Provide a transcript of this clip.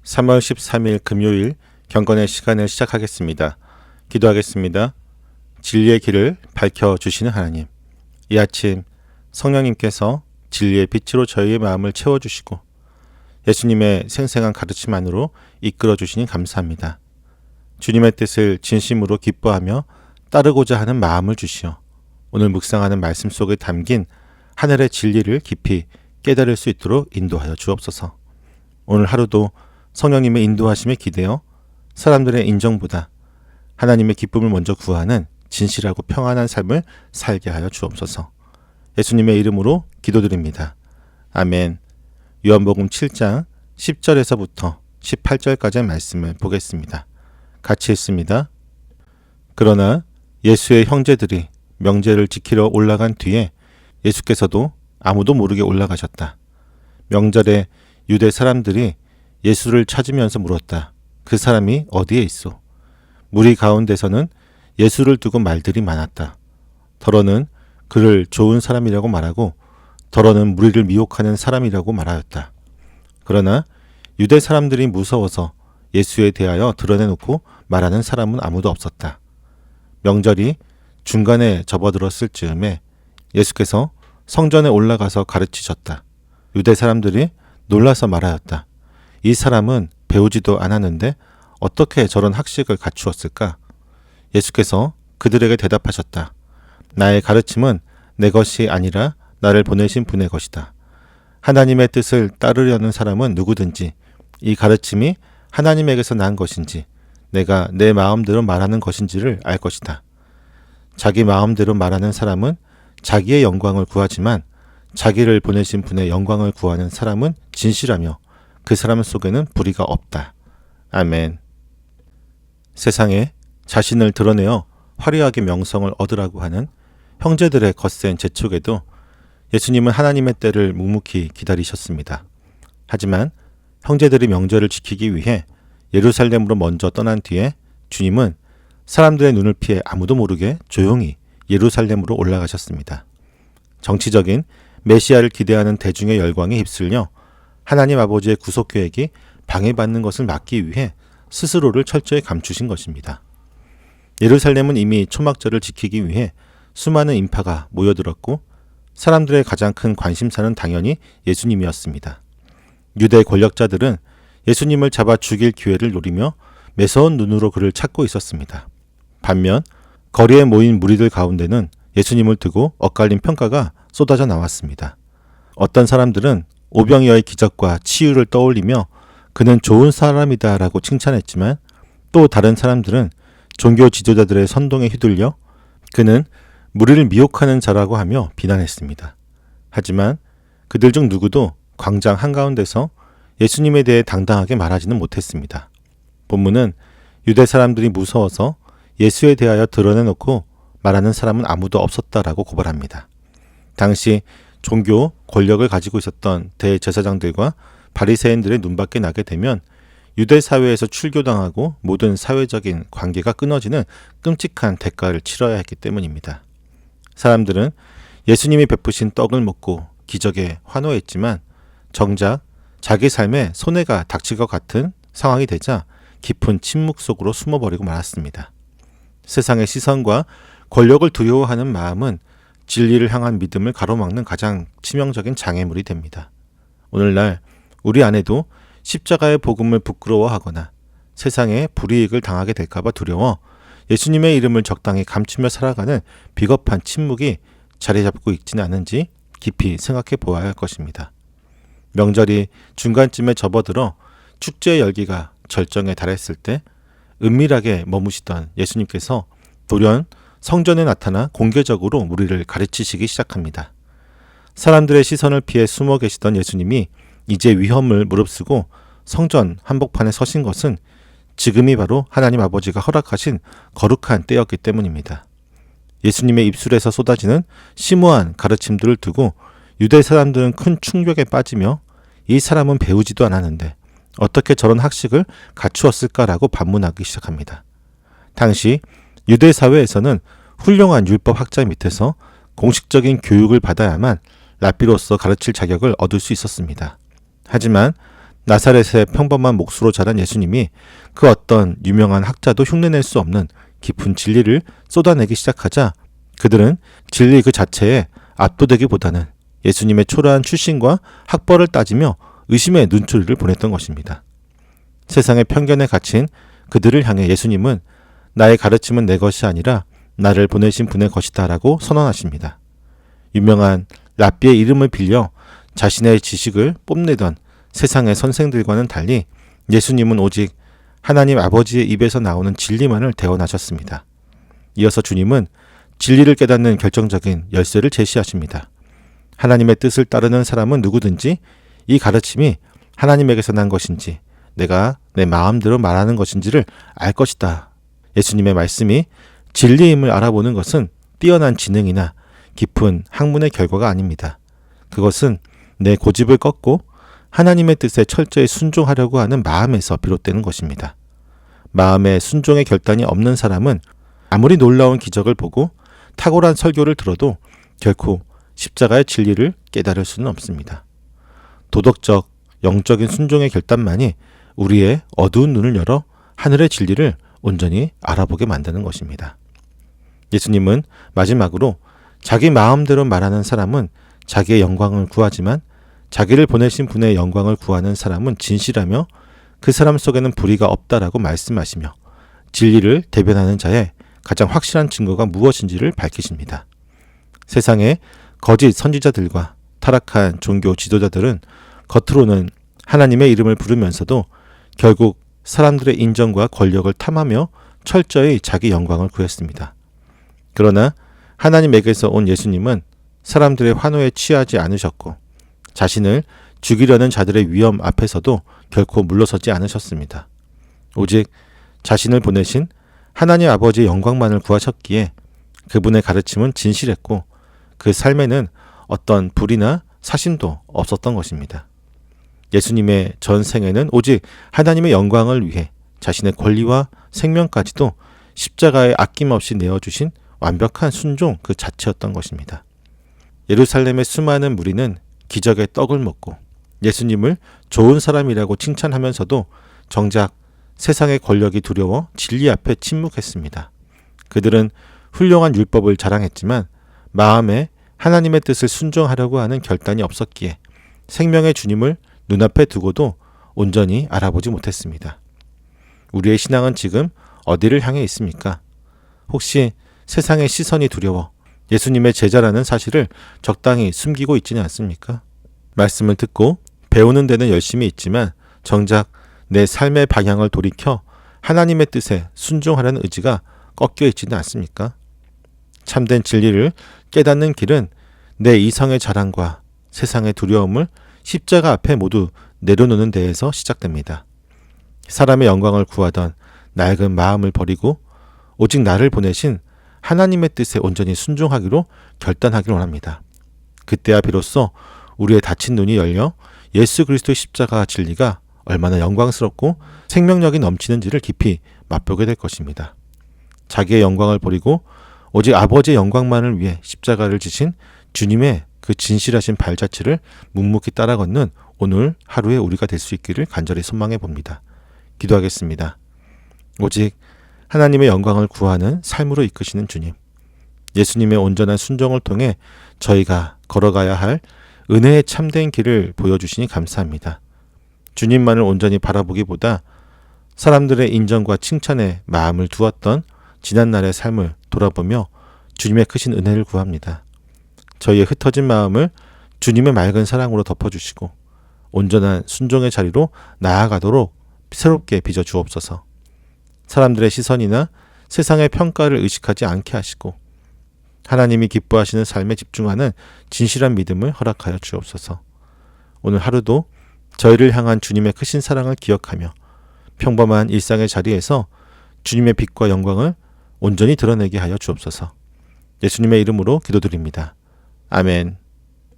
3월 13일 금요일 경건의 시간을 시작하겠습니다. 기도하겠습니다. 진리의 길을 밝혀주시는 하나님, 이 아침 성령님께서 진리의 빛으로 저희의 마음을 채워주시고 예수님의 생생한 가르침 안으로 이끌어주시니 감사합니다. 주님의 뜻을 진심으로 기뻐하며 따르고자 하는 마음을 주시어 오늘 묵상하는 말씀 속에 담긴 하늘의 진리를 깊이 깨달을 수 있도록 인도하여 주옵소서. 오늘 하루도 성령님의 인도하심에 기대어 사람들의 인정보다 하나님의 기쁨을 먼저 구하는 진실하고 평안한 삶을 살게 하여 주옵소서. 예수님의 이름으로 기도드립니다. 아멘. 요한복음 7장 10절에서부터 18절까지의 말씀을 보겠습니다. 같이 읽습니다. 그러나 예수의 형제들이 명제를 지키러 올라간 뒤에 예수께서도 아무도 모르게 올라가셨다. 명절에 유대 사람들이 예수를 찾으면서 물었다. 그 사람이 어디에 있어? 무리 가운데서는 예수를 두고 말들이 많았다. 더러는 그를 좋은 사람이라고 말하고 더러는 무리를 미혹하는 사람이라고 말하였다. 그러나 유대 사람들이 무서워서 예수에 대하여 드러내놓고 말하는 사람은 아무도 없었다. 명절이 중간에 접어들었을 즈음에 예수께서 성전에 올라가서 가르치셨다. 유대 사람들이 놀라서 말하였다. 이 사람은 배우지도 않았는데 어떻게 저런 학식을 갖추었을까? 예수께서 그들에게 대답하셨다. 나의 가르침은 내 것이 아니라 나를 보내신 분의 것이다. 하나님의 뜻을 따르려는 사람은 누구든지 이 가르침이 하나님에게서 난 것인지 내가 내 마음대로 말하는 것인지를 알 것이다. 자기 마음대로 말하는 사람은 자기의 영광을 구하지만 자기를 보내신 분의 영광을 구하는 사람은 진실하며 그 사람 속에는 불의가 없다. 아멘. 세상에 자신을 드러내어 화려하게 명성을 얻으라고 하는 형제들의 거센 재촉에도 예수님은 하나님의 때를 묵묵히 기다리셨습니다. 하지만 형제들이 명절을 지키기 위해 예루살렘으로 먼저 떠난 뒤에 주님은 사람들의 눈을 피해 아무도 모르게 조용히 예루살렘으로 올라가셨습니다. 정치적인 메시아를 기대하는 대중의 열광에 휩쓸려 하나님 아버지의 구속 계획이 방해받는 것을 막기 위해 스스로를 철저히 감추신 것입니다. 예루살렘은 이미 초막절을 지키기 위해 수많은 인파가 모여들었고 사람들의 가장 큰 관심사는 당연히 예수님이었습니다. 유대 권력자들은 예수님을 잡아 죽일 기회를 노리며 매서운 눈으로 그를 찾고 있었습니다. 반면 거리에 모인 무리들 가운데는 예수님을 두고 엇갈린 평가가 쏟아져 나왔습니다. 어떤 사람들은 오병이어의 기적과 치유를 떠올리며 그는 좋은 사람이다라고 칭찬했지만 또 다른 사람들은 종교 지도자들의 선동에 휘둘려 그는 무리를 미혹하는 자라고 하며 비난했습니다. 하지만 그들 중 누구도 광장 한가운데서 예수님에 대해 당당하게 말하지는 못했습니다. 본문은 유대 사람들이 무서워서 예수에 대하여 드러내놓고 말하는 사람은 아무도 없었다라고 고발합니다. 당시 종교 권력을 가지고 있었던 대제사장들과 바리새인들의 눈밖에 나게 되면 유대 사회에서 출교당하고 모든 사회적인 관계가 끊어지는 끔찍한 대가를 치러야 했기 때문입니다. 사람들은 예수님이 베푸신 떡을 먹고 기적에 환호했지만 정작 자기 삶에 손해가 닥칠 것 같은 상황이 되자 깊은 침묵 속으로 숨어버리고 말았습니다. 세상의 시선과 권력을 두려워하는 마음은 진리를 향한 믿음을 가로막는 가장 치명적인 장애물이 됩니다. 오늘날 우리 안에도 십자가의 복음을 부끄러워하거나 세상에 불이익을 당하게 될까봐 두려워 예수님의 이름을 적당히 감추며 살아가는 비겁한 침묵이 자리 잡고 있지는 않은지 깊이 생각해 보아야 할 것입니다. 명절이 중간쯤에 접어들어 축제의 열기가 절정에 달했을 때 은밀하게 머무시던 예수님께서 돌연 성전에 나타나 공개적으로 무리를 가르치시기 시작합니다. 사람들의 시선을 피해 숨어 계시던 예수님이 이제 위험을 무릅쓰고 성전 한복판에 서신 것은 지금이 바로 하나님 아버지가 허락하신 거룩한 때였기 때문입니다. 예수님의 입술에서 쏟아지는 심오한 가르침들을 두고 유대 사람들은 큰 충격에 빠지며 이 사람은 배우지도 않았는데 어떻게 저런 학식을 갖추었을까라고 반문하기 시작합니다. 당시 유대 사회에서는 훌륭한 율법 학자 밑에서 공식적인 교육을 받아야만 랍비로서 가르칠 자격을 얻을 수 있었습니다. 하지만 나사렛의 평범한 목수로 자란 예수님이 그 어떤 유명한 학자도 흉내낼 수 없는 깊은 진리를 쏟아내기 시작하자 그들은 진리 그 자체에 압도되기보다는 예수님의 초라한 출신과 학벌을 따지며 의심의 눈초리를 보냈던 것입니다. 세상의 편견에 갇힌 그들을 향해 예수님은 나의 가르침은 내 것이 아니라 나를 보내신 분의 것이다 라고 선언하십니다. 유명한 랍비의 이름을 빌려 자신의 지식을 뽐내던 세상의 선생들과는 달리 예수님은 오직 하나님 아버지의 입에서 나오는 진리만을 대언하셨습니다. 이어서 주님은 진리를 깨닫는 결정적인 열쇠를 제시하십니다. 하나님의 뜻을 따르는 사람은 누구든지 이 가르침이 하나님에게서 난 것인지 내가 내 마음대로 말하는 것인지를 알 것이다. 예수님의 말씀이 진리임을 알아보는 것은 뛰어난 지능이나 깊은 학문의 결과가 아닙니다. 그것은 내 고집을 꺾고 하나님의 뜻에 철저히 순종하려고 하는 마음에서 비롯되는 것입니다. 마음에 순종의 결단이 없는 사람은 아무리 놀라운 기적을 보고 탁월한 설교를 들어도 결코 십자가의 진리를 깨달을 수는 없습니다. 도덕적, 영적인 순종의 결단만이 우리의 어두운 눈을 열어 하늘의 진리를 온전히 알아보게 만드는 것입니다. 예수님은 마지막으로 자기 마음대로 말하는 사람은 자기의 영광을 구하지만 자기를 보내신 분의 영광을 구하는 사람은 진실하며 그 사람 속에는 불의가 없다라고 말씀하시며 진리를 대변하는 자의 가장 확실한 증거가 무엇인지를 밝히십니다. 세상의 거짓 선지자들과 타락한 종교 지도자들은 겉으로는 하나님의 이름을 부르면서도 결국 사람들의 인정과 권력을 탐하며 철저히 자기 영광을 구했습니다. 그러나 하나님에게서 온 예수님은 사람들의 환호에 취하지 않으셨고 자신을 죽이려는 자들의 위험 앞에서도 결코 물러서지 않으셨습니다. 오직 자신을 보내신 하나님 아버지의 영광만을 구하셨기에 그분의 가르침은 진실했고 그 삶에는 어떤 불의나 사심도 없었던 것입니다. 예수님의 전생에는 오직 하나님의 영광을 위해 자신의 권리와 생명까지도 십자가에 아낌없이 내어주신 완벽한 순종 그 자체였던 것입니다. 예루살렘의 수많은 무리는 기적의 떡을 먹고 예수님을 좋은 사람이라고 칭찬하면서도 정작 세상의 권력이 두려워 진리 앞에 침묵했습니다. 그들은 훌륭한 율법을 자랑했지만 마음에 하나님의 뜻을 순종하려고 하는 결단이 없었기에 생명의 주님을 눈앞에 두고도 온전히 알아보지 못했습니다. 우리의 신앙은 지금 어디를 향해 있습니까? 혹시 세상의 시선이 두려워 예수님의 제자라는 사실을 적당히 숨기고 있지는 않습니까? 말씀을 듣고 배우는 데는 열심히 있지만 정작 내 삶의 방향을 돌이켜 하나님의 뜻에 순종하려는 의지가 꺾여 있지는 않습니까? 참된 진리를 깨닫는 길은 내 이성의 자랑과 세상의 두려움을 십자가 앞에 모두 내려놓는 데에서 시작됩니다. 사람의 영광을 구하던 낡은 마음을 버리고 오직 나를 보내신 하나님의 뜻에 온전히 순종하기로 결단하길 원합니다. 그때야 비로소 우리의 닫힌 눈이 열려 예수 그리스도의 십자가 진리가 얼마나 영광스럽고 생명력이 넘치는지를 깊이 맛보게 될 것입니다. 자기의 영광을 버리고 오직 아버지의 영광만을 위해 십자가를 지신 주님의 그 진실하신 발자취를 묵묵히 따라 걷는 오늘 하루의 우리가 될 수 있기를 간절히 소망해 봅니다. 기도하겠습니다. 오직 하나님의 영광을 구하는 삶으로 이끄시는 주님, 예수님의 온전한 순종을 통해 저희가 걸어가야 할 은혜의 참된 길을 보여주시니 감사합니다. 주님만을 온전히 바라보기보다 사람들의 인정과 칭찬에 마음을 두었던 지난날의 삶을 돌아보며 주님의 크신 은혜를 구합니다. 저희의 흩어진 마음을 주님의 맑은 사랑으로 덮어주시고 온전한 순종의 자리로 나아가도록 새롭게 빚어주옵소서. 사람들의 시선이나 세상의 평가를 의식하지 않게 하시고 하나님이 기뻐하시는 삶에 집중하는 진실한 믿음을 허락하여 주옵소서. 오늘 하루도 저희를 향한 주님의 크신 사랑을 기억하며 평범한 일상의 자리에서 주님의 빛과 영광을 온전히 드러내게 하여 주옵소서. 예수님의 이름으로 기도드립니다. 아멘.